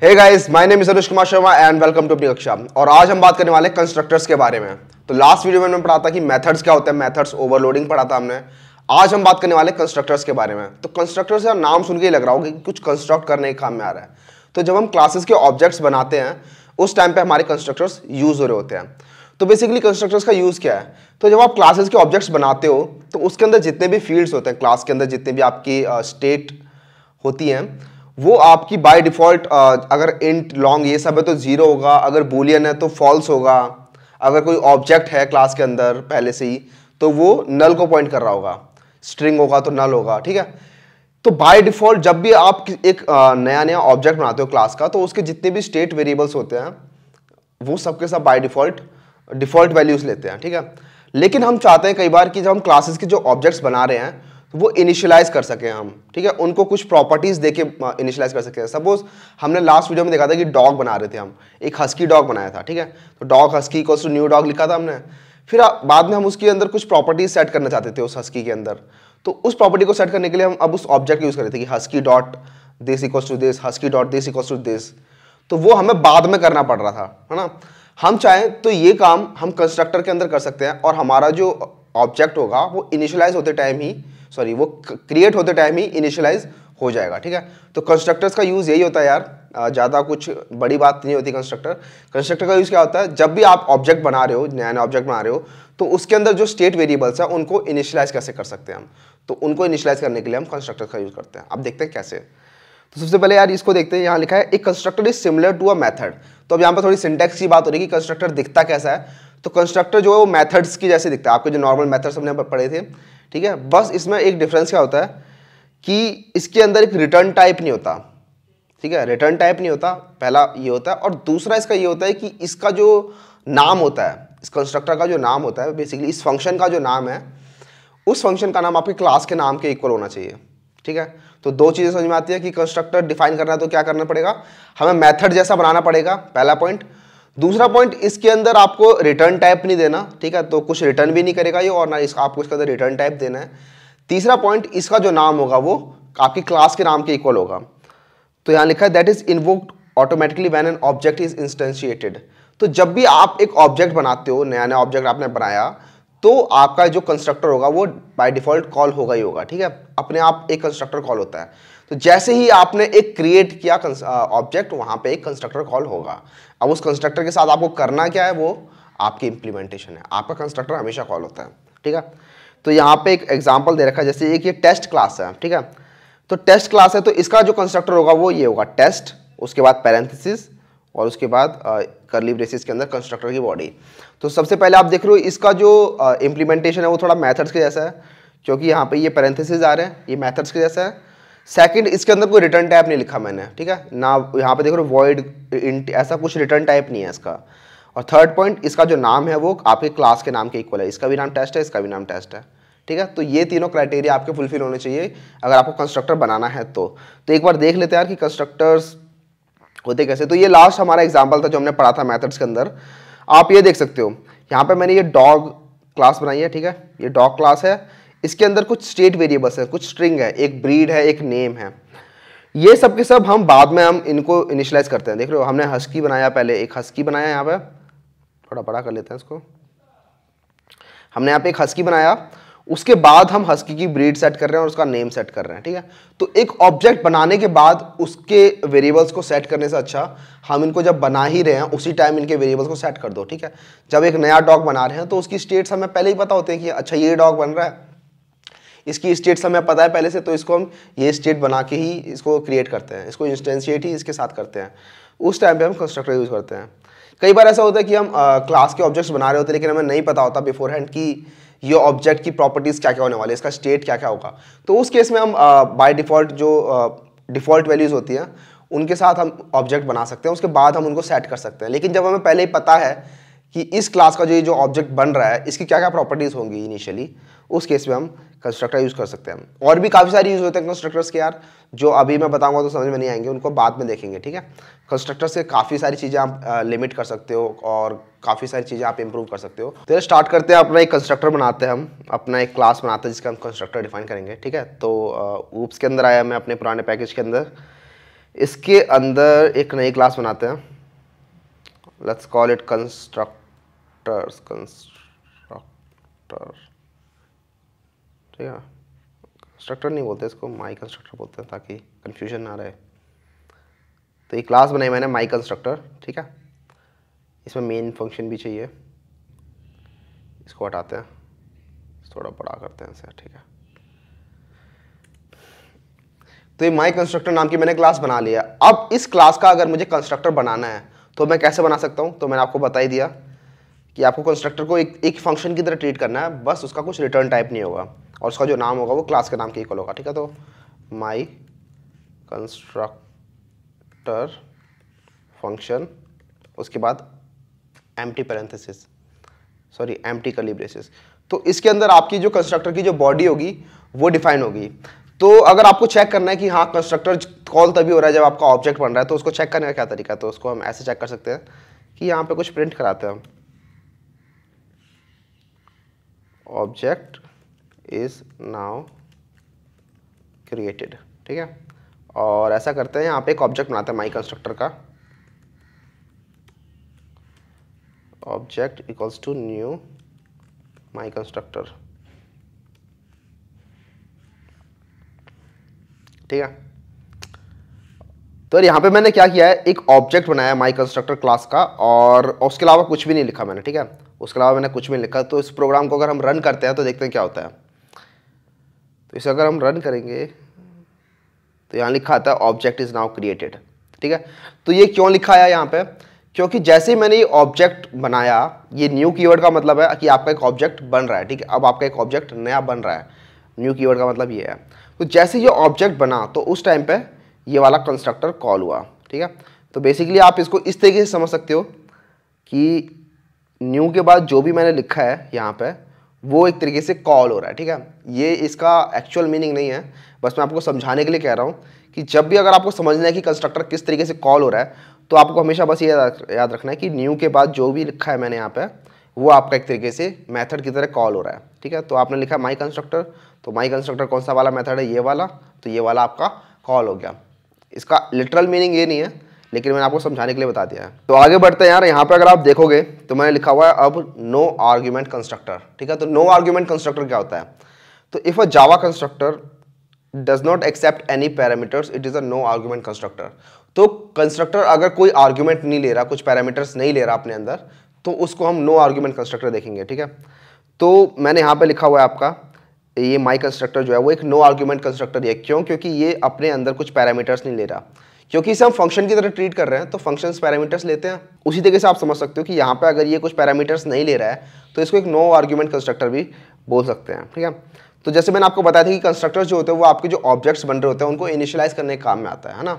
Hey guys, my name is Anush Kumar Sharma and welcome to अपनी कक्षा। और आज हम बात करने वाले हैं कंस्ट्रक्टर्स के बारे में। तो लास्ट वीडियो में मैंने पढ़ा था कि मेथड्स क्या होते हैं, मेथड्स ओवरलोडिंग पढ़ा था हमने। आज हम बात करने वाले हैं कंस्ट्रक्टर्स के बारे में। तो कंस्ट्रक्टर्स का नाम सुन के ही लग रहा होगा कि कुछ कंस्ट्रक्ट करने के काम में आ रहा है। तो जब हम क्लासेस के ऑब्जेक्ट्स बनाते हैं उस टाइम पे हमारे कंस्ट्रक्टर्स यूज हो रहे होते हैं। तो बेसिकली कंस्ट्रक्टर्स का यूज क्या है? तो जब आप क्लासेस के ऑब्जेक्ट्स बनाते हो तो उसके अंदर जितने भी फील्ड्स होते हैं, क्लास के अंदर जितने भी आपकी स्टेट होती हैं, वो आपकी बाय डिफॉल्ट अगर इंट लॉन्ग ये सब है तो 0 होगा, अगर बूलियन है तो फॉल्स होगा, अगर कोई ऑब्जेक्ट है क्लास के अंदर पहले से ही तो वो नल को पॉइंट कर रहा होगा, स्ट्रिंग होगा तो नल होगा। ठीक है, तो बाय डिफॉल्ट जब भी आप एक नया ऑब्जेक्ट बनाते हो क्लास का, तो उसके जितने भी स्टेट वेरिएबल्स होते हैं वो सबके सब बाय डिफॉल्ट वैल्यूज लेते हैं। ठीक है, लेकिन हम चाहते हैं कई बार कि जब हम क्लासेस के जो ऑब्जेक्ट्स बना रहे हैं तो वो इनिशियलाइज कर सकें हम। ठीक है, उनको कुछ प्रॉपर्टीज देके इनिशियलाइज कर सकें। सपोज हमने लास्ट वीडियो में देखा था कि डॉग बना रहे थे, हम एक हस्की डॉग बनाया था। ठीक है, तो dog husky equals to new dog लिखा था हमने। फिर बाद में हम उसके अंदर कुछ प्रॉपर्टीज सेट करना चाहते थे उस हस्की के अंदर। तो उस प्रॉपर्टी को सेट करने के लिए हम अब उस ऑब्जेक्ट यूज कर रहे थे कि husky dot this equals to this, husky dot this equals to this. तो वो हमें बाद में करना पड़ रहा था, है ना। हम चाहें तो ये काम हम कंस्ट्रक्टर के अंदर कर सकते हैं और हमारा जो ऑब्जेक्ट होगा वो इनिशियलाइज होते टाइम ही वो क्रिएट होते टाइम ही इनिशियलाइज हो जाएगा। ठीक है, तो कंस्ट्रक्टर्स का यूज यही होता है यार, ज़्यादा कुछ बड़ी बात नहीं होती। कंस्ट्रक्टर का यूज क्या होता है? जब भी आप ऑब्जेक्ट बना रहे हो, नया ऑब्जेक्ट बना रहे हो, तो उसके अंदर जो स्टेट वेरिएबल्स है उनको इनिशियलाइज कैसे कर सकते हैं हम। तो उनको इनिशियलाइज करने के लिए हम कंस्ट्रक्टर का यूज करते हैं। अब देखते हैं कैसे। तो सबसे पहले यार इसको देखते हैं। यहाँ लिखा है एक constructor is similar to a method. तो अब यहाँ पर थोड़ी सिंटैक्स की बात हो रही है कि कंस्ट्रक्टर दिखता कैसा है। तो कंस्ट्रक्टर जो है वो मेथड्स की जैसे दिखता है, आपके जो नॉर्मल मेथड्स हमने पढ़े थे। ठीक है, बस इसमें एक डिफरेंस क्या होता है कि इसके अंदर एक रिटर्न टाइप नहीं होता। ठीक है, रिटर्न टाइप नहीं होता, पहला ये होता है। और दूसरा इसका ये होता है कि इसका जो नाम होता है, इस कंस्ट्रक्टर का जो नाम होता है, बेसिकली इस फंक्शन का जो नाम है, उस फंक्शन का नाम आपके क्लास के नाम के इक्वल होना चाहिए। ठीक है, तो दो चीजें समझ में आती है कि कंस्ट्रक्टर डिफाइन करना है तो क्या करना पड़ेगा, हमें मेथड जैसा बनाना पड़ेगा, पहला पॉइंट। दूसरा पॉइंट, इसके अंदर आपको रिटर्न टाइप नहीं देना। ठीक है, तो कुछ रिटर्न भी नहीं करेगा ये, और ना इसका आपको इसके अंदर रिटर्न टाइप देना है। तीसरा पॉइंट, इसका जो नाम होगा वो आपकी क्लास के नाम के इक्वल होगा। तो यहाँ लिखा है that is invoked automatically when an object is instantiated. तो जब भी आप एक ऑब्जेक्ट बनाते हो, नया ऑब्जेक्ट आपने बनाया, तो आपका जो कंस्ट्रक्टर होगा वो बाय डिफॉल्ट कॉल होगा ही होगा। ठीक है, अपने आप एक कंस्ट्रक्टर कॉल होता है। तो जैसे ही आपने एक क्रिएट किया ऑब्जेक्ट, वहां पे एक कंस्ट्रक्टर कॉल होगा। अब उस कंस्ट्रक्टर के साथ आपको करना क्या है, वो आपकी इंप्लीमेंटेशन है। आपका कंस्ट्रक्टर हमेशा कॉल होता है। ठीक है, तो यहाँ पे एक एग्जांपल दे रखा है, जैसे एक ये टेस्ट क्लास है। ठीक है, तो टेस्ट क्लास है तो इसका जो कंस्ट्रक्टर होगा वो ये होगा टेस्ट, उसके बाद पैरेंथेसिस, और उसके बाद कर्ली ब्रेसेस के अंदर कंस्ट्रक्टर की बॉडी। तो सबसे पहले आप देख रहे हो इसका जो इंप्लीमेंटेशन है वो थोड़ा मेथड्स के जैसा है, क्योंकि यहाँ पे ये पैरेंथेसिस आ रहे हैं, ये मेथड्स के जैसा है। सेकंड, इसके अंदर कोई रिटर्न टाइप नहीं लिखा मैंने। ठीक है ना, यहाँ पे देख रहे हो वॉइड इंट, ऐसा कुछ रिटर्न टाइप नहीं है इसका। और थर्ड पॉइंट, इसका जो नाम है वो आपके क्लास के नाम के इक्वल है, इसका भी नाम टेस्ट है, इसका भी नाम टेस्ट है। ठीक है, तो ये तीनों क्राइटेरिया आपके फुलफिल होने चाहिए अगर आपको कंस्ट्रक्टर बनाना है तो एक बार देख लेते हैं यार कि कंस्ट्रक्टर्स होते कैसे। तो ये लास्ट हमारा एग्जांपल था जो हमने पढ़ा था मेथड्स के अंदर। आप ये देख सकते हो यहाँ पे मैंने ये डॉग क्लास बनाई है। ठीक है, ये डॉग क्लास है, इसके अंदर कुछ स्टेट वेरिएबल्स है, कुछ स्ट्रिंग है, एक ब्रीड है, एक नेम है। ये सब के सब हम बाद में हम इनको इनिशियलाइज करते हैं। देख रहे हो हमने हस्की बनाया, पहले एक हस्की बनाया, यहाँ पे थोड़ा बड़ा कर लेते हैं इसको। हमने यहाँ पे एक हस्की बनाया, उसके बाद हम हस्की की ब्रीड सेट कर रहे हैं और उसका नेम सेट कर रहे हैं। ठीक है, तो एक ऑब्जेक्ट बनाने के बाद उसके वेरिएबल्स को सेट करने से अच्छा हम इनको जब बना ही रहे हैं उसी टाइम इनके वेरिएबल्स को सेट कर दो। ठीक है, जब एक नया डॉग बना रहे हैं तो उसकी स्टेट्स हमें पहले ही पता होते हैं कि अच्छा ये डॉग बन रहा है, इसकी स्टेट्स हमें पता है पहले से, तो इसको हम ये स्टेट बना के ही इसको क्रिएट करते हैं, इसको इंस्टेंशिएट ही इसके साथ करते हैं। उस टाइम पे हम कंस्ट्रक्टर यूज करते हैं। कई बार ऐसा होता है कि हम क्लास के ऑब्जेक्ट्स बना रहे होते हैं लेकिन हमें नहीं पता होता बिफोर हैंड कि ये ऑब्जेक्ट की प्रॉपर्टीज क्या क्या होने वाली है, इसका स्टेट क्या क्या होगा। तो उस केस में हम बाय डिफॉल्ट जो डिफॉल्ट वैल्यूज होती हैं उनके साथ हम ऑब्जेक्ट बना सकते हैं, उसके बाद हम उनको सेट कर सकते हैं। लेकिन जब हमें पहले ही पता है कि इस क्लास का जो ऑब्जेक्ट बन रहा है इसकी क्या क्या प्रॉपर्टीज होंगी इनिशियली, उस केस में हम कंस्ट्रक्टर यूज कर सकते हैं। और भी काफ़ी सारी यूज होते हैं कंस्ट्रक्टर्स के यार, जो अभी मैं बताऊंगा तो समझ में नहीं आएंगे, उनको बाद में देखेंगे। ठीक है, कंस्ट्रक्टर से काफ़ी सारी चीज़ें आप लिमिट कर सकते हो और काफ़ी सारी चीज़ें आप इंप्रूव कर सकते हो। तो स्टार्ट करते हैं, अपना एक कंस्ट्रक्टर बनाते हैं, हम अपना एक क्लास बनाते हैं जिसका हम कंस्ट्रक्टर डिफाइन करेंगे। ठीक है, तो ऊप्स के अंदर आया मैं अपने पुराने पैकेज के अंदर। इसके अंदर एक नई क्लास बनाते हैं, let's call it constructors, constructor, ठीक है। कंस्ट्रक्टर नहीं बोलते इसको, माई कंस्ट्रक्टर बोलते हैं ताकि कंफ्यूजन ना रहे। तो ये क्लास बनाई मैंने माई कंस्ट्रक्टर, ठीक है। इसमें मेन फंक्शन भी चाहिए, इसको हटाते हैं, थोड़ा बड़ा करते हैं इसे, ठीक है। तो ये माई कंस्ट्रक्टर नाम की मैंने क्लास बना लिया। अब इस क्लास का अगर मुझे कंस्ट्रक्टर बनाना है तो मैं कैसे बना सकता हूं? तो मैंने आपको बता ही दिया कि आपको कंस्ट्रक्टर को एक फंक्शन की तरह ट्रीट करना है, बस उसका कुछ रिटर्न टाइप नहीं होगा और उसका जो नाम होगा वो क्लास के नाम के इक्वल होगा, ठीक है। तो माई कंस्ट्रक्टर फंक्शन, उसके बाद empty parenthesis, sorry empty curly braces. तो इसके अंदर आपकी जो कंस्ट्रक्टर की जो बॉडी होगी वो डिफाइन होगी। तो अगर आपको चेक करना है कि हाँ कंस्ट्रक्टर कॉल तभी हो रहा है जब आपका ऑब्जेक्ट बन रहा है, तो उसको चेक करने का क्या तरीका है? तो उसको हम ऐसे चेक कर सकते हैं कि यहाँ पे कुछ प्रिंट कराते हैं हम, ऑब्जेक्ट इज नाउ क्रिएटेड, ठीक है। और ऐसा करते हैं, यहाँ पे एक ऑब्जेक्ट बनाते हैं माई कंस्ट्रक्टर का, object equals to new my constructor, ठीक है। तो यहाँ पे मैंने क्या किया है, एक ऑब्जेक्ट बनाया माई कंस्ट्रक्टर क्लास का और उसके अलावा कुछ भी नहीं लिखा मैंने, ठीक है। उसके अलावा मैंने कुछ भी नहीं लिखा। तो इस प्रोग्राम को अगर हम रन करते हैं तो देखते हैं क्या होता है। तो इसे अगर हम रन करेंगे तो यहाँ लिखा आता है ऑब्जेक्ट इज नाउ क्रिएटेड, ठीक है। तो ये क्यों लिखा है यहाँ पे? क्योंकि जैसे ही मैंने ये ऑब्जेक्ट बनाया, ये न्यू कीवर्ड का मतलब है कि आपका एक ऑब्जेक्ट बन रहा है, ठीक है। अब आपका एक ऑब्जेक्ट नया बन रहा है, न्यू कीवर्ड का मतलब ये है। तो जैसे ये ऑब्जेक्ट बना तो उस टाइम पे ये वाला कंस्ट्रक्टर कॉल हुआ, ठीक है। तो बेसिकली आप इसको इस तरीके से समझ सकते हो कि न्यू के बाद जो भी मैंने लिखा है यहाँ पे वो एक तरीके से कॉल हो रहा है, ठीक है। ये इसका एक्चुअल मीनिंग नहीं है, बस मैं आपको समझाने के लिए कह रहा हूँ कि जब भी अगर आपको समझना है कि कंस्ट्रक्टर किस तरीके से कॉल हो रहा है तो आपको हमेशा बस ये याद रखना है कि न्यू के बाद जो भी लिखा है मैंने यहाँ पे वो आपका एक तरीके से मेथड की तरह कॉल हो रहा है, ठीक है। तो आपने लिखा माई कंस्ट्रक्टर, तो माई कंस्ट्रक्टर कौन सा वाला मेथड है? ये वाला। तो ये वाला आपका कॉल हो गया। इसका लिटरल मीनिंग ये नहीं है, लेकिन मैंने आपको समझाने के लिए बता दिया है। तो आगे बढ़ते हैं यार। यहाँ पे अगर आप देखोगे तो मैंने लिखा हुआ है अब नो आर्ग्यूमेंट कंस्ट्रक्टर, ठीक है। तो नो आर्ग्यूमेंट कंस्ट्रक्टर क्या होता है? तो if a Java constructor does not accept any parameters it is a no argument constructor. तो कंस्ट्रक्टर अगर कोई आर्ग्यूमेंट नहीं ले रहा, कुछ पैरामीटर्स नहीं ले रहा अपने अंदर, तो उसको हम नो आर्ग्यूमेंट कंस्ट्रक्टर देखेंगे, ठीक है। तो मैंने यहाँ पे लिखा हुआ है आपका ये माई कंस्ट्रक्टर जो है वो एक नो आर्ग्यूमेंट कंस्ट्रक्टर है। क्यों? क्योंकि ये अपने अंदर कुछ पैरामीटर्स नहीं ले रहा, क्योंकि इसे हम फंक्शन की तरह ट्रीट कर रहे हैं तो फंक्शंस पैरामीटर्स लेते हैं। उसी तरीके से आप समझ सकते हो कि यहाँ पे अगर ये कुछ पैरामीटर्स नहीं ले रहा है तो इसको एक नो आर्ग्यूमेंट कंस्ट्रक्टर भी बोल सकते हैं, ठीक है। तो जैसे मैंने आपको बताया था कि कंस्ट्रक्टर्स जो होते हैं वो आपके जो ऑब्जेक्ट्स बन रहे होते हैं उनको इनिशियलाइज करने के काम में आता है ना।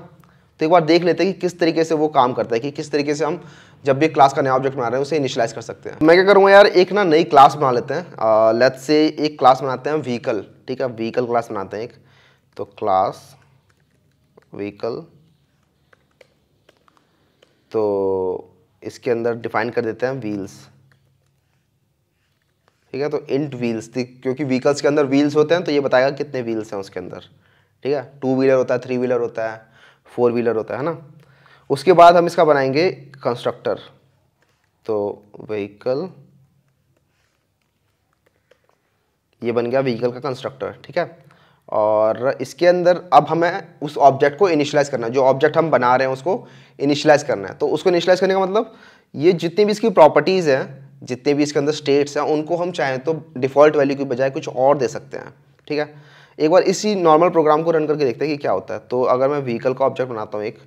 तो एक बार देख लेते हैं कि किस तरीके से वो काम करता है, कि किस तरीके से हम जब भी क्लास का नया ऑब्जेक्ट बना रहे हैं उसे इनिशियलाइज कर सकते हैं। मैं क्या करूँगा यार, एक ना नई क्लास बना लेते हैं। लेट्स से एक क्लास बनाते हैं व्हीकल, ठीक है। व्हीकल क्लास बनाते हैं एक, तो क्लास व्हीकल, तो इसके अंदर डिफाइन कर देते हैं व्हील्स, ठीक है। तो इंट व्हील्स, क्योंकि व्हीकल्स के अंदर व्हील्स होते हैं तो ये बताएगा कितने व्हील्स हैं उसके अंदर, ठीक है। 2 व्हीलर होता है, 3 व्हीलर होता है, 4 व्हीलर होता है ना। उसके बाद हम इसका बनाएंगे कंस्ट्रक्टर, तो व्हीकल, ये बन गया व्हीकल का कंस्ट्रक्टर, ठीक है। और इसके अंदर अब हमें उस ऑब्जेक्ट को इनिशियलाइज करना है, जो ऑब्जेक्ट हम बना रहे हैं उसको इनिशियलाइज करना है। तो उसको इनिशियलाइज करने का मतलब ये जितनी भी इसकी प्रॉपर्टीज़ हैं, जितने भी इसके अंदर स्टेट्स हैं, उनको हम चाहें तो डिफ़ॉल्ट वैल्यू की बजाय कुछ और दे सकते हैं, ठीक है। एक बार इसी नॉर्मल प्रोग्राम को रन करके देखते हैं कि क्या होता है। तो अगर मैं व्हीकल का ऑब्जेक्ट बनाता हूँ, एक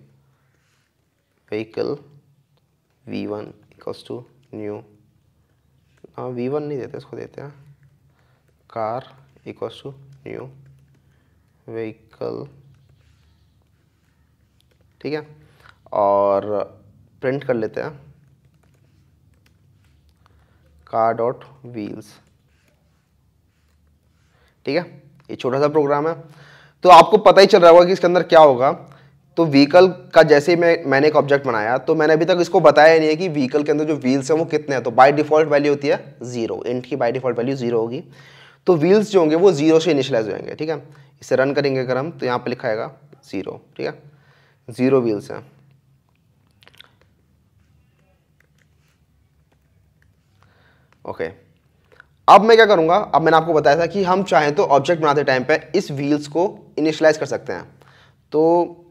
vehicle v1 equals to new, v1 नहीं देते, इसको देते हैं car equals to new vehicle, ठीक है। और प्रिंट कर लेते हैं कार डॉट व्हील्स, ठीक है। ये छोटा सा प्रोग्राम है, तो आपको पता ही चल रहा होगा कि इसके अंदर क्या होगा। तो व्हीकल का जैसे ही मैंने एक ऑब्जेक्ट बनाया, तो मैंने अभी तक इसको बताया नहीं है कि व्हीकल के अंदर जो व्हील्स हैं वो कितने हैं। तो बाय डिफॉल्ट वैल्यू होती है 0, इंट की बाय डिफॉल्ट वैल्यू 0 होगी। तो व्हील्स जो होंगे वो 0 से इनिशियलाइज हो जाएंगे, ठीक है। इसे रन करेंगे अगर हम, तो यहाँ पे लिखा आएगा 0, ठीक है। 0 व्हील्स हैं। ओके, अब मैं क्या करूंगा, अब मैंने आपको बताया था कि हम चाहें तो ऑब्जेक्ट बनाते टाइम पे इस व्हील्स को इनिशियलाइज कर सकते हैं। तो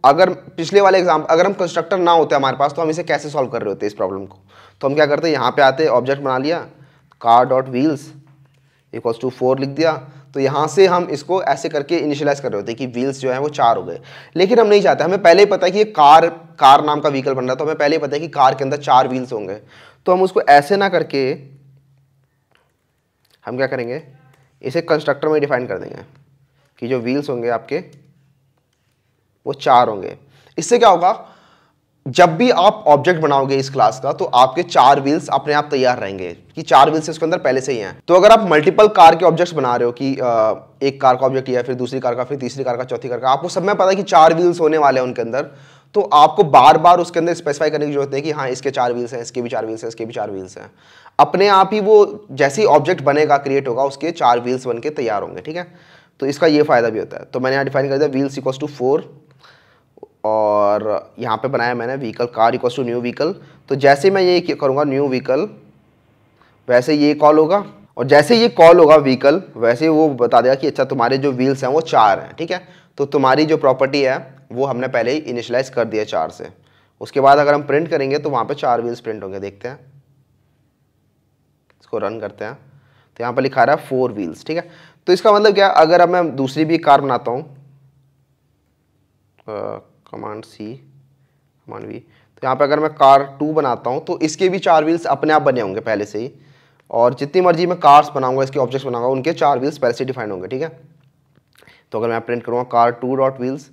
अगर पिछले वाले एग्जाम, अगर हम कंस्ट्रक्टर ना होते हमारे पास, तो हम इसे कैसे सॉल्व कर रहे होते इस प्रॉब्लम को। तो हम क्या करते हैं, यहाँ पे आते ऑब्जेक्ट बना लिया, car dot wheels equals to 4 लिख दिया। तो यहाँ से हम इसको ऐसे करके इनिशियलाइज कर रहे होते कि व्हील्स जो है वो 4 हो गए। लेकिन हम नहीं चाहते, हमें पहले ही पता है कि ये कार नाम का व्हीकल बन रहा है, तो हमें पहले ही पता है कि कार के अंदर 4 व्हील्स होंगे। तो हम उसको ऐसे ना करके हम क्या करेंगे, इसे कंस्ट्रक्टर में डिफाइन कर देंगे कि जो व्हील्स होंगे आपके वो 4 होंगे। इससे क्या होगा, जब भी आप ऑब्जेक्ट बनाओगे इस क्लास का, तो आपके 4 व्हील्स अपने आप तैयार रहेंगे कि 4 व्हील्स इसके अंदर पहले से ही हैं। तो अगर आप मल्टीपल कार के ऑब्जेक्ट्स बना रहे हो कि एक कार का ऑब्जेक्ट लिया, फिर दूसरी कार का, फिर तीसरी कार का, चौथी कार का, आपको सब में पता है कि 4 व्हील्स होने वाले हैं उनके अंदर, तो आपको बार बार उसके अंदर स्पेसिफाई करने की जरूरत है कि हाँ इसके 4 व्हील्स हैं, इसके भी 4 व्हील्स हैं, इसके भी 4 व्हील्स हैं। अपने आप ही वो जैसे ही ऑब्जेक्ट बनेगा, क्रिएट होगा, उसके 4 व्हील्स बन के तैयार होंगे। ठीक है, तो इसका ये फायदा भी होता है। तो मैंने यहाँ डिफाइन कर दिया व्हील्स इक्वल्स टू 4, और यहाँ पे बनाया मैंने vehicle car equals to new vehicle. तो जैसे मैं ये करूँगा न्यू व्हीकल, वैसे ये कॉल होगा, और जैसे ये कॉल होगा व्हीकल, वैसे वो बता देगा कि अच्छा तुम्हारे जो व्हील्स हैं वो 4 हैं। ठीक है, तो तुम्हारी जो प्रॉपर्टी है वो हमने पहले ही इनिशियलाइज कर दिया 4 से। उसके बाद अगर हम प्रिंट करेंगे तो वहाँ पे 4 व्हील्स प्रिंट होंगे। देखते हैं, इसको रन करते हैं, तो यहाँ पर लिखा रहा है 4 व्हील्स। ठीक है, तो इसका मतलब क्या, अगर अब मैं दूसरी भी कार बनाता हूँ, कमांड सी कमांड वी, तो यहाँ पे अगर मैं कार 2 बनाता हूँ, तो इसके भी 4 व्हील्स अपने आप बने होंगे पहले से ही, और जितनी मर्जी मैं कार्स बनाऊंगा, इसके ऑब्जेक्ट्स बनाऊंगा, उनके 4 व्हील्स पहले से डिफाइन होंगे। ठीक है, तो अगर मैं प्रिंट करूँगा कार 2 डॉट व्हील्स,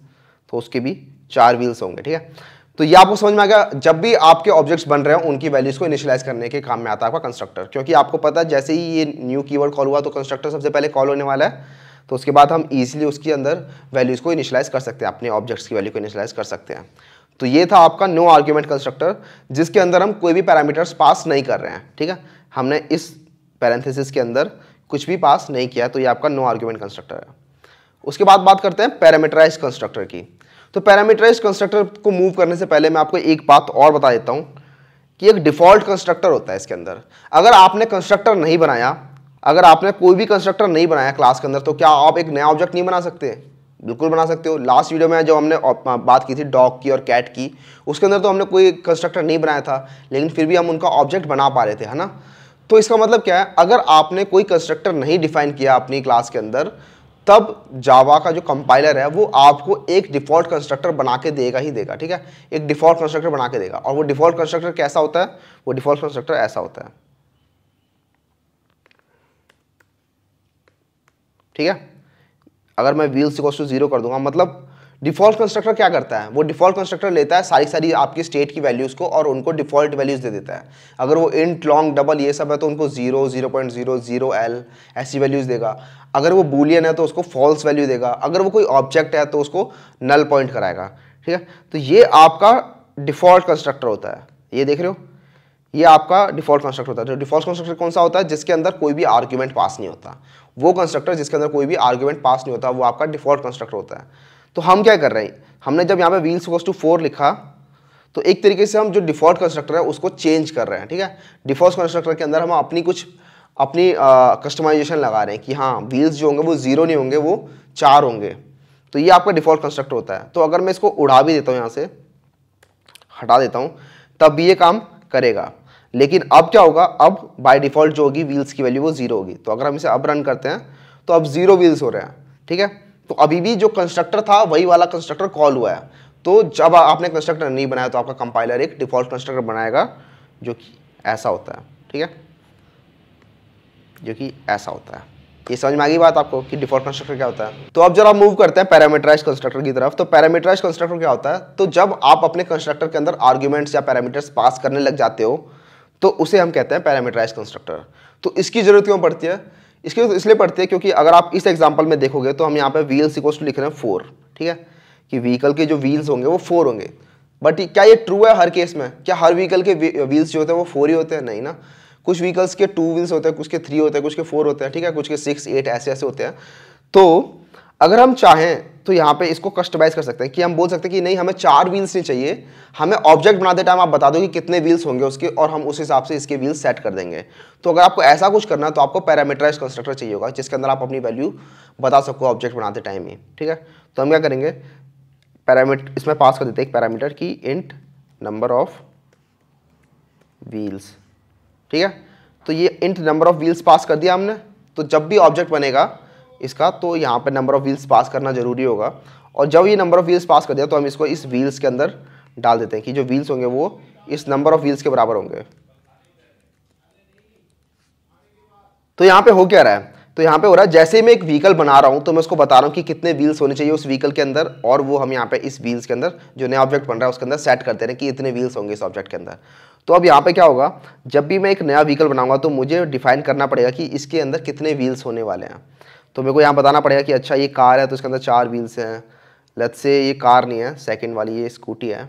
तो उसके भी 4 व्हील्स होंगे। ठीक है, तो ये आपको समझ में आ गया, जब भी आपके ऑब्जेक्ट्स बन रहे हैं उनकी वैल्यूज को इनिशियलाइज करने के काम में आता है आपका कंस्ट्रक्टर, क्योंकि आपको पता है जैसे ही ये न्यू कीवर्ड कॉल हुआ तो कंस्ट्रक्टर सबसे पहले कॉल होने वाला है, तो उसके बाद हम इजीली उसके अंदर वैल्यूज को इनिशियलाइज कर सकते हैं, अपने ऑब्जेक्ट्स की वैल्यू को इनिशियलाइज कर सकते हैं। तो ये था आपका नो आर्ग्यूमेंट कंस्ट्रक्टर, जिसके अंदर हम कोई भी पैरामीटर्स पास नहीं कर रहे हैं। ठीक है, हमने इस पैरेंथेसिस के अंदर कुछ भी पास नहीं किया, तो ये आपका नो आर्ग्यूमेंट कंस्ट्रक्टर है। उसके बाद बात करते हैं पैरामीटराइज कंस्ट्रक्टर की। तो पैरामीटराइज कंस्ट्रक्टर को मूव करने से पहले मैं आपको एक बात और बता देता हूं कि एक डिफॉल्ट कंस्ट्रक्टर होता है इसके अंदर। अगर आपने कंस्ट्रक्टर नहीं बनाया, अगर आपने कोई भी कंस्ट्रक्टर नहीं बनाया क्लास के अंदर, तो क्या आप एक नया ऑब्जेक्ट नहीं बना सकते? बिल्कुल बना सकते हो। लास्ट वीडियो में जो हमने बात की थी डॉग की और कैट की, उसके अंदर तो हमने कोई कंस्ट्रक्टर नहीं बनाया था, लेकिन फिर भी हम उनका ऑब्जेक्ट बना पा रहे थे, है ना। तो इसका मतलब क्या है, अगर आपने कोई कंस्ट्रक्टर नहीं डिफाइन किया अपनी क्लास के अंदर, तब जावा का जो कंपाइलर है वो आपको एक डिफॉल्ट कंस्ट्रक्टर बना के देगा ही देगा। ठीक है, एक डिफॉल्ट कंस्ट्रक्टर बना के देगा। और वो डिफॉल्ट कंस्ट्रक्टर कैसा होता है? वो डिफॉल्ट कंस्ट्रक्टर ऐसा होता है। ठीक है, अगर मैं व्हील्स इक्वल्स टू 0 कर दूंगा, मतलब डिफॉल्ट कंस्ट्रक्टर क्या करता है, वो डिफॉल्ट कंस्ट्रक्टर लेता है सारी आपकी स्टेट की वैल्यूज को और उनको डिफॉल्ट वैल्यूज दे देता है। अगर वो इंट, लॉन्ग, डबल ये सब है तो उनको 0, 0.0, 0L ऐसी वैल्यूज देगा। अगर वो बूलियन है तो उसको फॉल्स वैल्यू देगा। अगर वो कोई ऑब्जेक्ट है तो उसको नल पॉइंट कराएगा। ठीक है, तो ये आपका डिफॉल्ट कंस्ट्रक्टर होता है। ये देख रहे हो, ये आपका डिफॉल्ट कंस्ट्रक्टर होता है। तो डिफॉल्ट कंस्ट्रक्टर कौन सा होता है? जिसके अंदर कोई भी आर्ग्यूमेंट पास नहीं होता। वो कंस्ट्रक्टर जिसके अंदर कोई भी आर्ग्यूमेंट पास नहीं होता, वो आपका डिफॉल्ट कंस्ट्रक्टर होता है। तो हम क्या कर रहे हैं, हमने जब यहाँ पे व्हील्स इक्वल्स टू 4 लिखा, तो एक तरीके से हम जो डिफॉल्ट कंस्ट्रक्टर है उसको चेंज कर रहे हैं। ठीक है, डिफॉल्ट कंस्ट्रक्टर के अंदर हम अपनी कस्टमाइजेशन लगा रहे हैं कि हाँ व्हील्स जो होंगे वो 0 नहीं होंगे, वो 4 होंगे। तो ये आपका डिफॉल्ट कंस्ट्रक्टर होता है। तो अगर मैं इसको उड़ा भी देता हूँ, यहाँ से हटा देता हूँ, तब भी ये काम करेगा। लेकिन अब क्या होगा, अब बाय डिफॉल्ट जो होगी व्हील्स की वैल्यू वो 0 होगी। तो अगर हम इसे अब रन करते हैं तो अब 0 व्हील्स हो रहे हैं। ठीक है, तो अभी भी जो कंस्ट्रक्टर था वही वाला कंस्ट्रक्टर कॉल हुआ है। तो जब आपने कंस्ट्रक्टर नहीं बनाया तो आपका कंपाइलर एक डिफॉल्ट कंस्ट्रक्टर बनाएगा जो कि ऐसा होता है। ठीक है, जो कि ऐसा होता है। ये समझ में आ गई बात आपको कि डिफॉल्ट कंस्ट्रक्टर क्या होता है। तो अब जब आप मूव करते हैं पैरामीटराइज्ड कंस्ट्रक्टर की तरफ, तो पैरामीटराइज्ड कंस्ट्रक्टर क्या होता है? तो जब आप अपने कंस्ट्रक्टर के अंदर आर्ग्यूमेंट्स या पैरामीटर्स पास करने लग जाते हो, तो उसे हम कहते हैं पैरामीटराइज्ड कंस्ट्रक्टर। तो इसकी जरूरत क्यों पड़ती है? इसकी जरूरत इसलिए पड़ती है क्योंकि अगर आप इस एग्जांपल में देखोगे तो हम यहाँ पे व्हील्स इक्वल्स टू लिख रहे हैं 4। ठीक है, कि व्हीकल के जो व्हील्स होंगे वो 4 होंगे। बट क्या ये ट्रू है हर केस में? क्या हर व्हीकल के व्हील्स जो होते हैं वो 4 ही होते हैं? नहीं ना, कुछ व्हीकल्स के 2 व्हील्स होते हैं, कुछ के 3 होते हैं, कुछ के 4 होते हैं। ठीक है, कुछ के 6, 8 ऐसे ऐसे होते हैं। तो अगर हम चाहें तो यहाँ पे इसको कस्टमाइज कर सकते हैं कि हम बोल सकते हैं कि नहीं हमें 4 व्हील्स नहीं चाहिए, हमें ऑब्जेक्ट बनाते टाइम आप बता दो कि कितने व्हील्स होंगे उसके और हम उस हिसाब से इसके व्हील्स सेट कर देंगे। तो अगर आपको ऐसा कुछ करना है तो आपको पैरामीटराइज कंस्ट्रक्टर चाहिए होगा जिसके अंदर आप अपनी वैल्यू बता सको ऑब्जेक्ट बनाते टाइम ही। ठीक है, तो हम क्या करेंगे, पैरामीटर इसमें पास कर देते हैं एक पैरामीटर की इंट नंबर ऑफ व्हील्स। ठीक है, तो ये इंट नंबर ऑफ व्हील्स पास कर दिया हमने। तो जब भी ऑब्जेक्ट बनेगा इसका तो यहाँ पे नंबर ऑफ व्हील्स पास करना जरूरी होगा, और जब ये नंबर ऑफ व्हील्स पास कर दिया तो हम इसको इस व्हील्स के अंदर डाल देते हैं कि जो व्हील्स होंगे वो इस नंबर ऑफ व्हील्स के बराबर होंगे। तो यहाँ पे हो क्या रहा है, तो यहाँ पे हो रहा है जैसे मैं एक व्हीकल बना रहा हूँ तो मैं उसको बता रहा हूँ कि कितने व्हील्स होने चाहिए उस व्हीकल के अंदर, और वो हम यहाँ पे इस व्हील्स के अंदर जो नया ऑब्जेक्ट बन रहा है उसके अंदर सेट करते हैं कि इतने व्हील्स होंगे इस ऑब्जेक्ट के अंदर। तो अब यहाँ पे क्या होगा, जब भी मैं एक नया व्हीकल बनाऊंगा तो मुझे डिफाइन करना पड़ेगा कि इसके अंदर कितने व्हील्स होने वाले हैं। तो मेरे को यहाँ बताना पड़ेगा कि अच्छा ये कार है तो इसके अंदर 4 व्हील्स हैं। लेट्स से ये कार नहीं है, सेकंड वाली ये स्कूटी है,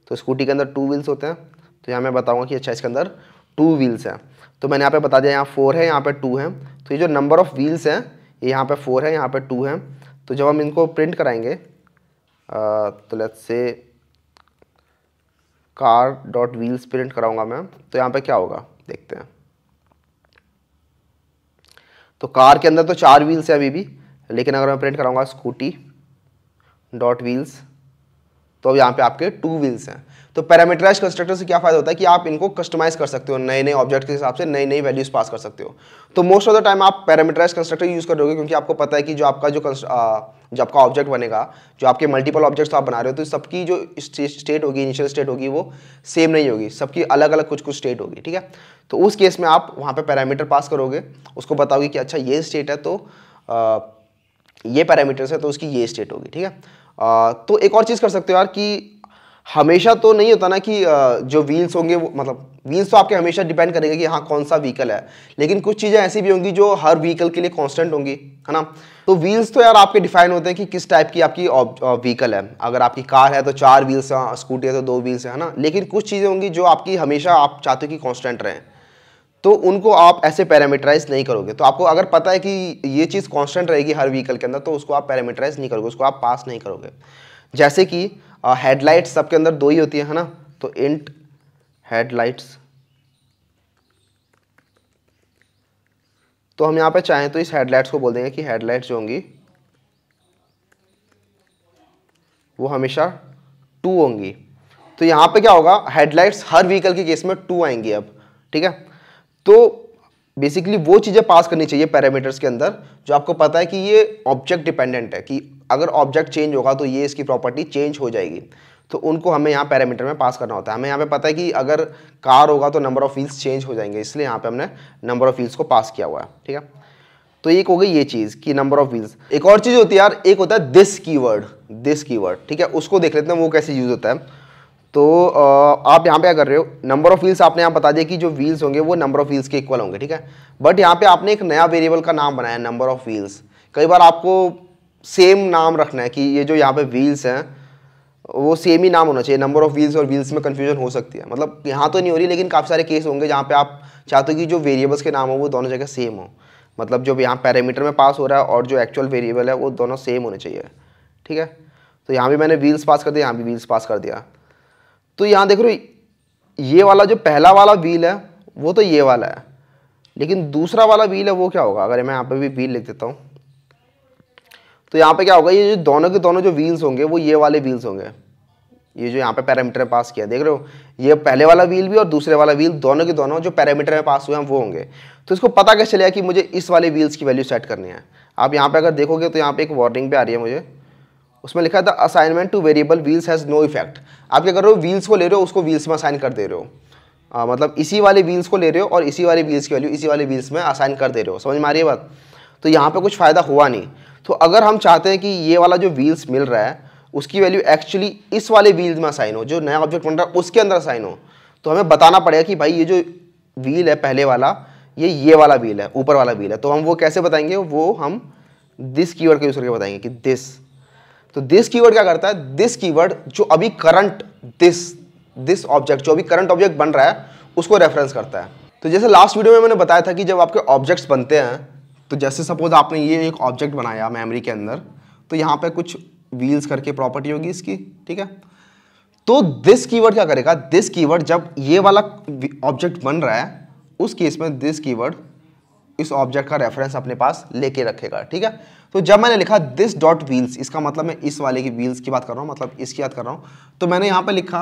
तो स्कूटी के अंदर 2 व्हील्स होते हैं। तो यहाँ मैं बताऊँगा कि अच्छा इसके अंदर 2 व्हील्स हैं। तो मैंने यहाँ पे बता दिया यहाँ 4 है, यहाँ पे 2 है। तो ये जो नंबर ऑफ व्हील्स हैं ये यहाँ पे 4 है, यहाँ पे 2 है। तो जब हम इनको प्रिंट कराएंगे तो let's say car dot wheels print कराऊंगा मैं, तो यहाँ पे क्या होगा देखते हैं। तो कार के अंदर तो 4 व्हील्स है अभी भी, लेकिन अगर मैं प्रिंट कराऊंगा स्कूटी डॉट व्हील्स तो अब यहाँ पे आपके 2 व्हील्स हैं। तो पैरामीटराइज्ड कंस्ट्रक्टर से क्या फायदा होता है कि आप इनको कस्टमाइज कर सकते हो, नए नए ऑब्जेक्ट के हिसाब से नई नई वैल्यूज पास कर सकते हो। तो मोस्ट ऑफ द टाइम आप पैरामीटराइज्ड कंस्ट्रक्टर यूज करोगे क्योंकि आपको पता है कि जो आपका ऑब्जेक्ट बनेगा, जो आपके मल्टीपल ऑब्जेक्ट्स आप बना रहे हो, तो सबकी जो स्टेट होगी, इनिशियल स्टेट होगी, वो सेम नहीं होगी, सबकी अलग अलग कुछ कुछ स्टेट होगी। ठीक है, तो उस केस में आप वहाँ पे पैरामीटर पास करोगे, उसको बताओगे कि अच्छा ये स्टेट है तो ये पैरामीटर्स है तो उसकी ये स्टेट होगी। ठीक है, तो एक और चीज़ कर सकते हो यार कि हमेशा तो नहीं होता ना कि जो व्हील्स होंगे वो, मतलब व्हील्स तो आपके हमेशा डिपेंड करेगा कि हाँ कौन सा व्हीकल है, लेकिन कुछ चीज़ें ऐसी भी होंगी जो हर व्हीकल के लिए कांस्टेंट होंगी, है ना। तो व्हील्स तो यार आपके डिफाइन होते हैं कि किस टाइप की आपकी व्हीकल है। अगर आपकी कार है तो 4 व्हील्स है, स्कूटी है तो 2 व्हील्स है ना। लेकिन कुछ चीज़ें होंगी जो आपकी हमेशा आप चाहते हो कि कांस्टेंट रहें, तो उनको आप ऐसे पैरामीटराइज नहीं करोगे। तो आपको अगर पता है कि ये चीज़ कांस्टेंट रहेगी हर व्हीकल के अंदर तो उसको आप पैरामीटराइज नहीं करोगे, उसको आप पास नहीं करोगे। जैसे कि हेडलाइट्स सबके अंदर 2 ही होती है ना, तो इंट हेडलाइट्स, तो हम यहाँ पे चाहें तो इस हेडलाइट्स को बोल देंगे कि हेडलाइट्स जो होंगी वो हमेशा 2 होंगी। तो यहाँ पे क्या होगा, हेडलाइट्स हर व्हीकल के केस में 2 आएंगी अब। ठीक है, तो बेसिकली वो चीज़ें पास करनी चाहिए पैरामीटर्स के अंदर जो आपको पता है कि ये ऑब्जेक्ट डिपेंडेंट है, कि अगर ऑब्जेक्ट चेंज होगा तो ये इसकी प्रॉपर्टी चेंज हो जाएगी। तो उनको हमें यहाँ पैरामीटर में पास करना होता है। हमें यहाँ पे पता है कि अगर कार होगा तो नंबर ऑफ व्हील्स चेंज हो जाएंगे, इसलिए यहाँ पे हमने नंबर ऑफ व्हील्स को पास किया हुआ है। ठीक है, तो एक हो गई ये चीज़ कि नंबर ऑफ व्हील्स। एक और चीज़ होती है यार, एक होता है दिस कीवर्ड, दिस कीवर्ड। ठीक है, उसको देख लेते हैं वो कैसे यूज़ होता है। तो आप यहाँ पे क्या कर रहे हो, नंबर ऑफ व्हील्स आपने यहाँ बता दिया कि जो व्हील्स होंगे वो नंबर ऑफ व्हील्स के इक्वल होंगे। ठीक है, बट यहाँ पे आपने एक नया वेरिएबल का नाम बनाया नंबर ऑफ व्हील्स। कई बार आपको सेम नाम रखना है कि ये जो यहाँ पे व्हील्स हैं वो सेम ही नाम होना चाहिए। नंबर ऑफ व्हील्स और व्हील्स में कन्फ्यूजन हो सकती है, मतलब यहाँ तो नहीं हो रही, लेकिन काफ़ी सारे केस होंगे जहाँ पे आप चाहते हो कि जो वेरिएबल्स के नाम हो वो दोनों जगह सेम हो, मतलब जो यहाँ पैरामीटर में पास हो रहा है और जो एक्चुअल वेरिएबल है वो दोनों सेम होने चाहिए। ठीक है, तो यहाँ भी मैंने व्हील्स पास कर दिया, यहाँ भी व्हील्स पास कर दिया। तो यहाँ देख रहे हो ये वाला जो पहला वाला व्हील है वो तो ये वाला है, लेकिन दूसरा वाला व्हील है वो क्या होगा। अगर मैं यहाँ पे भी व्हील लिख देता हूँ तो यहाँ पे क्या होगा, ये जो दोनों के दोनों जो व्हील्स होंगे वो ये वाले व्हील्स होंगे। ये जो यहाँ पे पैरामीटर में पास किया देख रहे हो, ये पहले वाला व्हील भी और दूसरे वाला व्हील दोनों के दोनों जो पैरामीटर में पास हुए हैं वो होंगे। तो इसको पता कैसे चलेगा कि मुझे इस वाले व्हील्स की वैल्यू सेट करनी है। आप यहाँ पे अगर देखोगे तो यहाँ पे एक वार्निंग भी आ रही है मुझे, उसमें लिखा था assignment to variable wheels has no effect. आप क्या कर रहे हो, व्हील्स को ले रहे हो, उसको व्हील्स में असाइन कर दे रहे हो। मतलब इसी वाले व्हील्स को ले रहे हो और इसी वाले व्हील्स की वैल्यू इसी वाले व्हील्स में असाइन कर दे रहे हो। समझ में आ रही है बात। तो यहाँ पे कुछ फ़ायदा हुआ नहीं। तो अगर हम चाहते हैं कि ये वाला जो व्हील्स मिल रहा है उसकी वैल्यू एक्चुअली इस वाले व्हील्स में असाइन हो, जो नया ऑब्जेक्ट बन रहा है उसके अंदर असाइन हो, तो हमें बताना पड़ेगा कि भाई ये जो व्हील है पहले वाला ये वाला व्हील है, ऊपर वाला व्हील है। तो हम वो कैसे बताएंगे, वो हम दिस कीवर्ड का यूज़ करके बताएंगे कि दिस। तो दिस कीवर्ड क्या करता है, दिस कीवर्ड जो अभी करंट दिस ऑब्जेक्ट जो अभी करंट ऑब्जेक्ट बन रहा है उसको रेफरेंस करता है। तो जैसे लास्ट वीडियो में मैंने बताया था कि जब आपके ऑब्जेक्ट्स बनते हैं तो जैसे सपोज आपने ये एक ऑब्जेक्ट बनाया मेमोरी के अंदर, तो यहाँ पे कुछ व्हील्स करके प्रॉपर्टी होगी इसकी, ठीक है। तो दिस कीवर्ड क्या करेगा, दिस कीवर्ड जब ये वाला ऑब्जेक्ट बन रहा है उस केस में दिस कीवर्ड इस ऑब्जेक्ट का रेफरेंस अपने पास लेके रखेगा, ठीक है। तो जब मैंने लिखा दिस डॉट व्हील्स, इसका मतलब मैं इस वाले की व्हील्स की बात कर रहा हूँ, मतलब इसकी बात कर रहा हूँ, तो मैंने यहाँ पे लिखा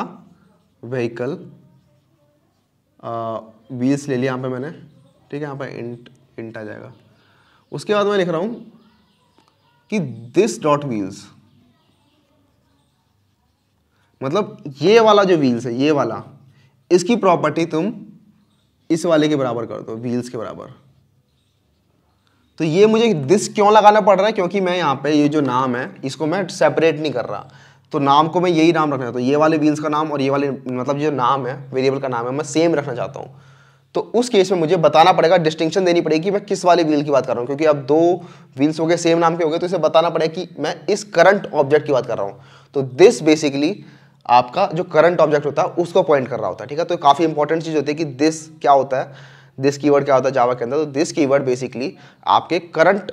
व्हीकल, व्हील्स ले लिया यहाँ पे मैंने, ठीक है। यहाँ पे इंट आ जाएगा। उसके बाद मैं लिख रहा हूँ कि दिस डॉट व्हील्स, मतलब ये वाला जो व्हील्स है, ये वाला, इसकी प्रॉपर्टी तुम इस वाले के बराबर कर दो, व्हील्स के बराबर। तो ये मुझे दिस क्यों लगाना पड़ रहा है, क्योंकि मैं यहाँ पे ये जो नाम है इसको मैं सेपरेट नहीं कर रहा, तो नाम को मैं यही नाम रखना चाहता हूँ, ये वाले व्हील्स का नाम और ये वाले मतलब जो नाम है वेरिएबल का नाम है मैं सेम रखना चाहता हूँ। तो उस केस में मुझे बताना पड़ेगा, डिस्टिंक्शन देनी पड़ेगी कि मैं किस वाले व्हील की बात कर रहा हूँ, क्योंकि अब दो व्हील्स हो गए सेम नाम के हो गए, तो इसे बताना पड़ेगा कि मैं इस करंट ऑब्जेक्ट की बात कर रहा हूँ। तो दिस बेसिकली आपका जो करंट ऑब्जेक्ट होता है उसको पॉइंट कर रहा होता है, ठीक है। तो काफ़ी इंपॉर्टेंट चीज़ होती है कि दिस क्या होता है, दिस कीवर्ड क्या होता है जावा के अंदर। तो दिस कीवर्ड बेसिकली आपके करंट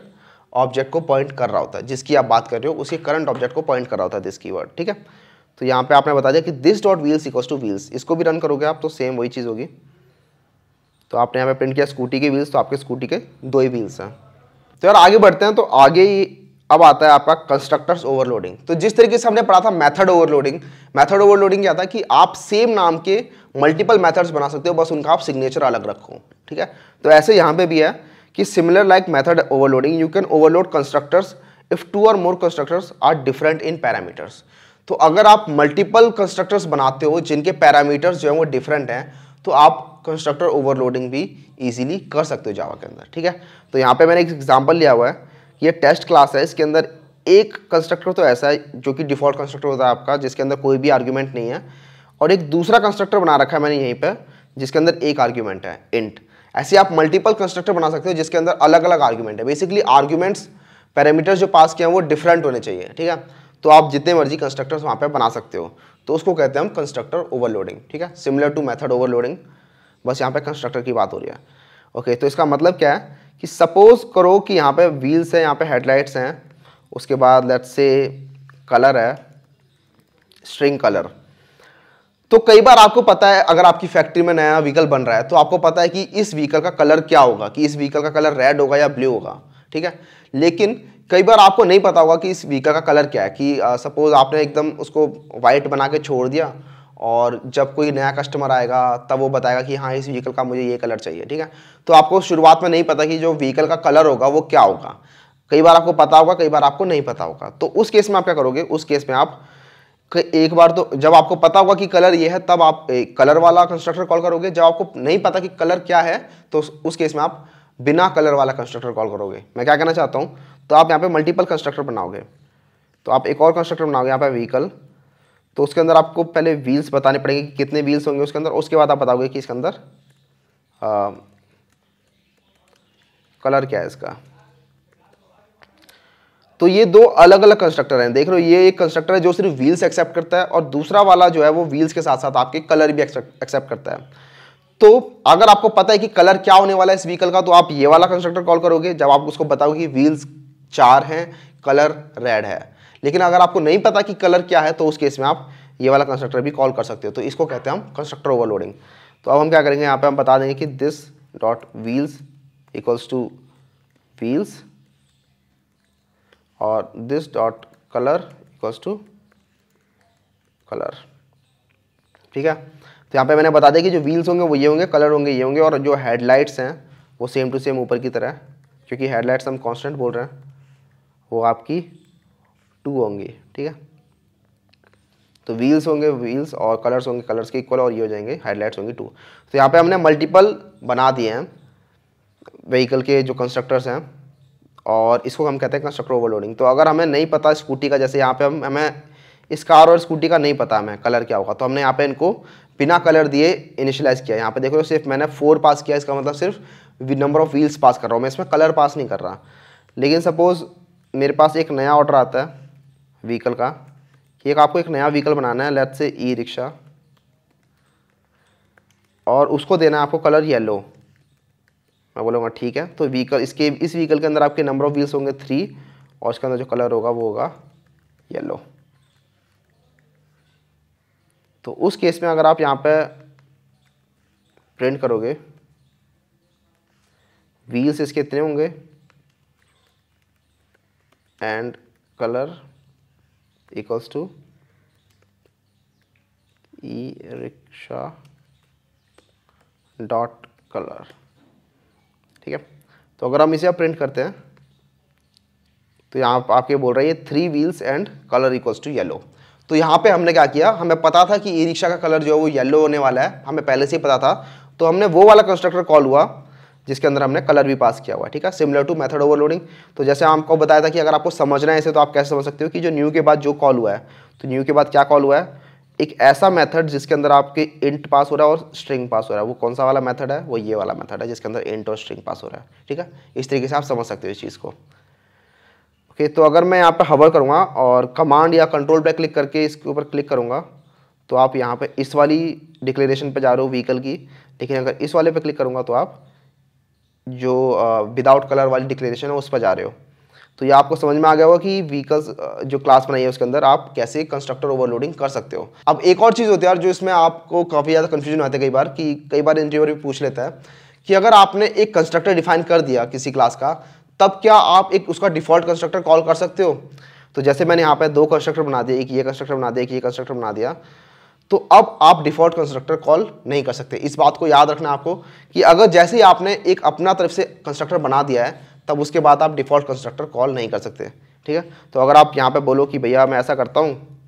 ऑब्जेक्ट को पॉइंट कर रहा होता है, जिसकी आप बात कर रहे हो उसके करंट ऑब्जेक्ट को पॉइंट कर रहा होता है दिस कीवर्ड, ठीक है। तो यहाँ पे आपने बता दिया कि this dot wheels equals to wheels, इसको भी रन करोगे आप तो सेम वही चीज़ होगी। तो आपने यहाँ पे प्रिंट किया स्कूटी के व्हील्स, तो आपके स्कूटी के 2 ही व्हील्स हैं। तो यार आगे बढ़ते हैं। तो आगे अब आता है आपका कंस्ट्रक्टर्स ओवरलोडिंग। तो जिस तरीके से हमने पढ़ा था मेथड ओवरलोडिंग, मेथड ओवरलोडिंग क्या था कि आप सेम नाम के मल्टीपल मेथड्स बना सकते हो, बस उनका आप सिग्नेचर अलग रखो, ठीक है। तो ऐसे यहाँ पे भी है कि similar like method overloading you can overload constructors if 2 or more constructors are different in parameters. तो अगर आप मल्टीपल कंस्ट्रक्टर्स बनाते हो जिनके पैरामीटर्स जो है वो डिफरेंट हैं, तो आप कंस्ट्रक्टर ओवरलोडिंग भी इजीली कर सकते हो जावा के अंदर, ठीक है। तो यहाँ पे मैंने एक एग्जांपल लिया हुआ है, ये टेस्ट क्लास है, इसके अंदर एक कंस्ट्रक्टर तो ऐसा है जो कि डिफॉल्ट कंस्ट्रक्टर होता है आपका, जिसके अंदर कोई भी आर्ग्यूमेंट नहीं है, और एक दूसरा कंस्ट्रक्टर बना रखा है मैंने यहीं पे जिसके अंदर एक आर्ग्यूमेंट है इंट। ऐसे आप मल्टीपल कंस्ट्रक्टर बना सकते हो जिसके अंदर अलग अलग आर्ग्यूमेंट है। बेसिकली आर्ग्यूमेंट्स पैरामीटर्स जो पास किए हैं वो डिफरेंट होने चाहिए, ठीक है। तो आप जितने मर्जी कंस्ट्रक्टर्स वहाँ पे बना सकते हो, तो उसको कहते हैं हम कंस्ट्रक्टर ओवरलोडिंग, ठीक है। सिमिलर टू मेथड ओवरलोडिंग, बस यहाँ पे कंस्ट्रक्टर की बात हो रही है। ओके, तो इसका मतलब क्या है कि सपोज करो कि यहाँ पे व्हील्स हैं, यहाँ पे हेडलाइट्स हैं, उसके बाद लेट्स से कलर है, स्ट्रिंग कलर। तो कई बार आपको पता है अगर आपकी फैक्ट्री में नया व्हीकल बन रहा है तो आपको पता है कि इस व्हीकल का कलर क्या होगा, कि इस व्हीकल का कलर रेड होगा या ब्लू होगा, ठीक है। लेकिन कई बार आपको नहीं पता होगा कि इस व्हीकल का कलर क्या है, कि सपोज आपने एकदम उसको वाइट बना के छोड़ दिया और जब कोई नया कस्टमर आएगा तब वो बताएगा कि हाँ इस व्हीकल का मुझे ये कलर चाहिए, ठीक है। तो आपको शुरुआत में नहीं पता कि जो व्हीकल का कलर होगा वो क्या होगा। कई बार आपको पता होगा, कई बार आपको नहीं पता होगा। तो उस केस में आप क्या करोगे, उस केस में आप एक बार तो जब आपको पता होगा कि कलर ये है तब आप कलर वाला कंस्ट्रक्टर कॉल करोगे। जब आपको नहीं पता कि कलर क्या है तो उस केस में आप बिना कलर वाला कंस्ट्रक्टर कॉल करोगे। मैं क्या कहना चाहता हूँ, तो आप यहाँ पे मल्टीपल कंस्ट्रक्टर बनाओगे, तो आप एक और कंस्ट्रक्टर बनाओगे यहाँ पे व्हीकल, तो उसके अंदर आपको पहले व्हील्स बताने पड़ेंगे कि कितने व्हील्स होंगे उसके अंदर, उसके बाद आप बताओगे कि इसके अंदर कलर क्या है इसका। तो ये 2 अलग अलग कंस्ट्रक्टर हैं, देख लो। ये एक कंस्ट्रक्टर है जो सिर्फ व्हील्स एक्सेप्ट करता है और दूसरा वाला जो है वो व्हील्स के साथ साथ आपके कलर भी एक्सेप्ट करता है। तो अगर आपको पता है कि कलर क्या होने वाला है इस व्हीकल का, तो आप ये वाला कंस्ट्रक्टर कॉल करोगे जब आप उसको बताओगे कि व्हील्स 4 हैं, कलर रेड है। लेकिन अगर आपको नहीं पता कि कलर क्या है तो उस केस में आप ये वाला कंस्ट्रक्टर भी कॉल कर सकते हो। तो इसको कहते हैं हम कंस्ट्रक्टर ओवरलोडिंग। तो अब हम क्या करेंगे, यहाँ पे हम बता देंगे कि this dot wheels equals to wheels और this dot colour equals to colour, ठीक है। तो यहाँ पे मैंने बता दिया कि जो व्हील्स होंगे वो ये होंगे, कलर होंगे ये होंगे, और जो हेडलाइट्स हैं वो सेम टू सेम ऊपर की तरह, क्योंकि हेडलाइट्स हम कांस्टेंट बोल रहे हैं, वो आपकी 2 होंगी, ठीक है। तो व्हील्स होंगे व्हील्स और कलर्स होंगे कलर्स के इक्वल, और ये हो जाएंगे हेडलाइट्स होंगी 2। तो यहाँ पे हमने मल्टीपल बना दिए हैं व्हीकल के जो कंस्ट्रक्टर्स हैं, और इसको हम कहते हैं कंस्ट्रक्टर ओवरलोडिंग। तो अगर हमें नहीं पता स्कूटी का, जैसे यहाँ पे हमें इस कार और स्कूटी का नहीं पता हमें कलर क्या होगा, तो हमने यहाँ पे इनको बिना कलर दिए इनिशियलाइज किया। यहाँ पे देखो सिर्फ मैंने 4 पास किया, इसका मतलब सिर्फ नंबर ऑफ व्हील्स पास कर रहा हूँ, मैं इसमें कलर पास नहीं कर रहा। लेकिन सपोज मेरे पास एक नया ऑर्डर आता है व्हीकल का कि एक आपको एक नया व्हीकल बनाना है, लेट्स से ई रिक्शा, और उसको देना है आपको कलर येलो, मैं बोलूँगा ठीक है। तो व्हीकल इस व्हीकल के अंदर आपके नंबर ऑफ व्हील्स होंगे 3 और इसके अंदर जो कलर होगा वो होगा येलो। तो उस केस में अगर आप यहाँ पे प्रिंट करोगे व्हील्स इसके इतने होंगे and colour equals to e rickshaw dot colour, ठीक है। तो अगर हम इसे आप प्रिंट करते हैं तो यहाँ आपके बोल रहा है ये 3 wheels and colour equals to yellow. तो यहाँ पे हमने क्या किया, हमें पता था कि ई रिक्शा का कलर जो है वो येलो होने वाला है, हमें पहले से ही पता था। तो हमने वो वाला कंस्ट्रक्टर कॉल हुआ जिसके अंदर हमने कलर भी पास किया हुआ है, ठीक है, सिमिलर टू मेथड ओवरलोडिंग। तो जैसे आपको बताया था कि अगर आपको समझना है इसे तो आप कैसे समझ सकते हो कि जो न्यू के बाद जो कॉल हुआ है, तो न्यू के बाद क्या कॉल हुआ है, एक ऐसा मेथड जिसके अंदर आपके इंट पास हो रहा है और स्ट्रिंग पास हो रहा है। वो कौन सा वाला मेथड है, वो ये वाला मेथड है जिसके अंदर इंट और स्ट्रिंग पास हो रहा है, ठीक है। इस तरीके से आप समझ सकते हो इस चीज़ को। ओके, तो अगर मैं यहाँ पे हवर करूँगा और कमांड या कंट्रोल पे क्लिक करके इसके ऊपर क्लिक करूँगा तो आप यहाँ पे इस वाली डिक्लेरेशन पे जा रहे हो व्हीकल की, लेकिन अगर इस वाले पे क्लिक करूँगा तो आप जो विदाउट कलर वाली डिक्लेरेशन है उस पर जा रहे हो। तो ये आपको समझ में आ गया होगा कि व्हीकल्स जो क्लास बनाई है उसके अंदर आप कैसे कंस्ट्रक्टर ओवरलोडिंग कर सकते हो। अब एक और चीज़ होती है यार जो इसमें आपको काफ़ी ज़्यादा कंफ्यूजन आता है कई बार, कि कई बार इंटरव्यूअर भी पूछ लेता है कि अगर आपने एक कंस्ट्रक्टर डिफाइन कर दिया किसी क्लास का, तब क्या आप एक उसका डिफॉल्ट कंस्ट्रक्टर कॉल कर सकते हो। तो जैसे मैंने यहाँ पे 2 कंस्ट्रक्टर बना दिए, एक ये कंस्ट्रक्टर बना दिया, एक ये कंस्ट्रक्टर बना दिया, तो अब आप डिफॉल्ट कंस्ट्रक्टर कॉल नहीं कर सकते। इस बात को याद रखना आपको कि अगर जैसे ही आपने एक अपना तरफ से कंस्ट्रक्टर बना दिया है तब उसके बाद आप डिफॉल्ट कंस्ट्रक्टर कॉल नहीं कर सकते, ठीक है। तो अगर आप यहाँ पे बोलो कि भैया मैं ऐसा करता हूँ,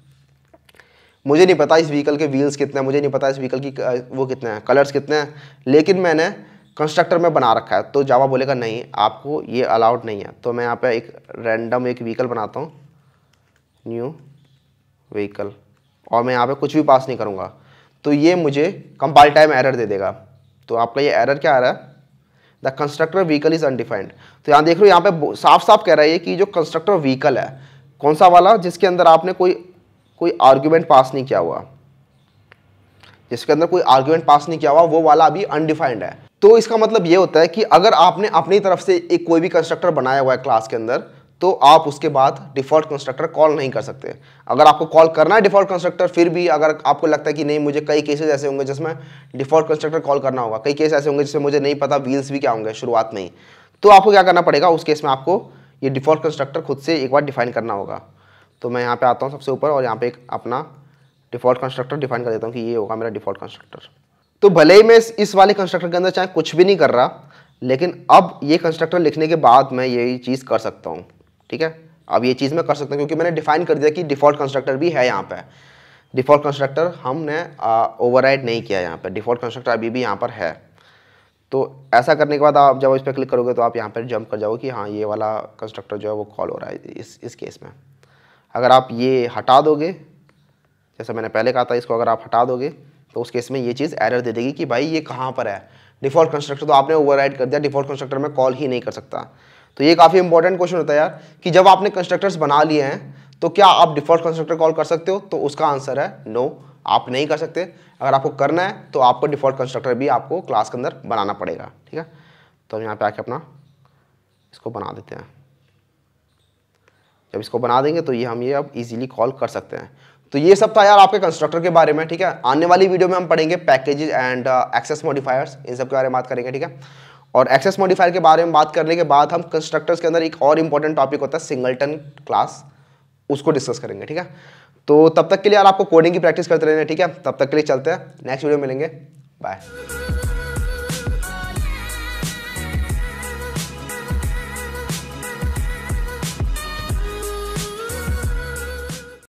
मुझे नहीं पता इस व्हीकल के व्हील्स कितने हैं, मुझे नहीं पता इस व्हीकल की वो कितने हैं, कलर्स कितने हैं, लेकिन मैंने कंस्ट्रक्टर में बना रखा है, तो जावा बोलेगा नहीं आपको ये अलाउड नहीं है। तो मैं यहाँ पे एक रैंडम एक व्हीकल बनाता हूँ, न्यू व्हीकल, और मैं यहाँ पे कुछ भी पास नहीं करूँगा, तो ये मुझे कंपाइल टाइम एरर दे देगा। तो आपका ये एरर क्या आ रहा है, the constructor vehicle is undefined. तो यहाँ देख रहे हो यहाँ पे साफ साफ कह रहा है कि जो कंस्ट्रक्टर व्हीकल है कौन सा वाला, जिसके अंदर आपने कोई आर्ग्यूमेंट पास नहीं किया हुआ, जिसके अंदर कोई आर्ग्यूमेंट पास नहीं किया हुआ वो वाला अभी अनडिफाइंड है। तो इसका मतलब ये होता है कि अगर आपने अपनी तरफ से एक कोई भी कंस्ट्रक्टर बनाया हुआ है क्लास के अंदर, तो आप उसके बाद डिफॉल्ट कंस्ट्रक्टर कॉल नहीं कर सकते। अगर आपको कॉल करना है डिफॉल्ट कंस्ट्रक्टर, फिर भी अगर आपको लगता है कि नहीं मुझे कई केसेस ऐसे होंगे जिसमें डिफॉल्ट कंस्ट्रक्टर कॉल करना होगा, कई केस ऐसे होंगे जिसमें मुझे नहीं पता व्हील्स भी क्या होंगे शुरुआत में ही, तो आपको क्या करना पड़ेगा, उस केस में आपको ये डिफॉल्ट कंस्ट्रक्टर खुद से एक बार डिफाइन करना होगा। तो मैं यहाँ पे आता हूँ सबसे ऊपर और यहाँ पे एक अपना डिफॉल्ट कंस्ट्रक्टर डिफाइन कर देता हूँ कि ये होगा मेरा डिफॉल्ट कंस्ट्रक्टर। तो भले ही मैं इस वाले कंस्ट्रक्टर के अंदर चाहे कुछ भी नहीं कर रहा, लेकिन अब ये कंस्ट्रक्टर लिखने के बाद मैं यही चीज़ कर सकता हूँ, ठीक है। अब ये चीज़ मैं कर सकता हूँ क्योंकि मैंने डिफाइन कर दिया कि डिफॉल्ट कंस्ट्रक्टर भी है यहाँ पे। डिफॉल्ट कंस्ट्रक्टर हमने ओवरराइड नहीं किया यहाँ पे, डिफॉल्ट कंस्ट्रक्टर अभी भी यहाँ पर है। तो ऐसा करने के बाद आप जब इस पर क्लिक करोगे तो आप यहाँ पर जंप कर जाओगे कि हाँ ये वाला कंस्ट्रक्टर जो है वो कॉल हो रहा है इस केस में। अगर आप ये हटा दोगे, जैसा मैंने पहले कहा था, इसको अगर आप हटा दोगे तो उस केस में ये चीज़ एरर दे देगी कि भाई ये कहाँ पर है, डिफॉल्ट कंस्ट्रक्टर तो आपने ओवरराइड कर दिया, डिफॉल्ट कंस्ट्रक्टर में कॉल ही नहीं कर सकता। तो ये काफ़ी इंपॉर्टेंट क्वेश्चन होता है यार कि जब आपने कंस्ट्रक्टर्स बना लिए हैं तो क्या आप डिफॉल्ट कंस्ट्रक्टर कॉल कर सकते हो, तो उसका आंसर है नो, आप नहीं कर सकते। अगर आपको करना है तो आपको डिफॉल्ट कंस्ट्रक्टर भी आपको क्लास के अंदर बनाना पड़ेगा, ठीक है। तो हम यहाँ पे आके अपना इसको बना देते हैं। जब इसको बना देंगे तो ये हम ये अब इजीली कॉल कर सकते हैं। तो ये सब था यार आपके कंस्ट्रक्टर के बारे में, ठीक है। आने वाली वीडियो में हम पढ़ेंगे पैकेजेस एंड एक्सेस मॉडिफायर्स, इन सब के बारे में बात करेंगे, ठीक है। और एक्सेस मॉडिफायर के बारे में बात करने के बाद हम कंस्ट्रक्टर्स के अंदर एक और इंपॉर्टेंट टॉपिक होता है सिंगलटन क्लास, उसको डिस्कस करेंगे, ठीक है। तो तब तक के लिए यार आपको कोडिंग की प्रैक्टिस करते रहना, ठीक है। तब तक के लिए चलते हैं, नेक्स्ट वीडियो मिलेंगे, बाय।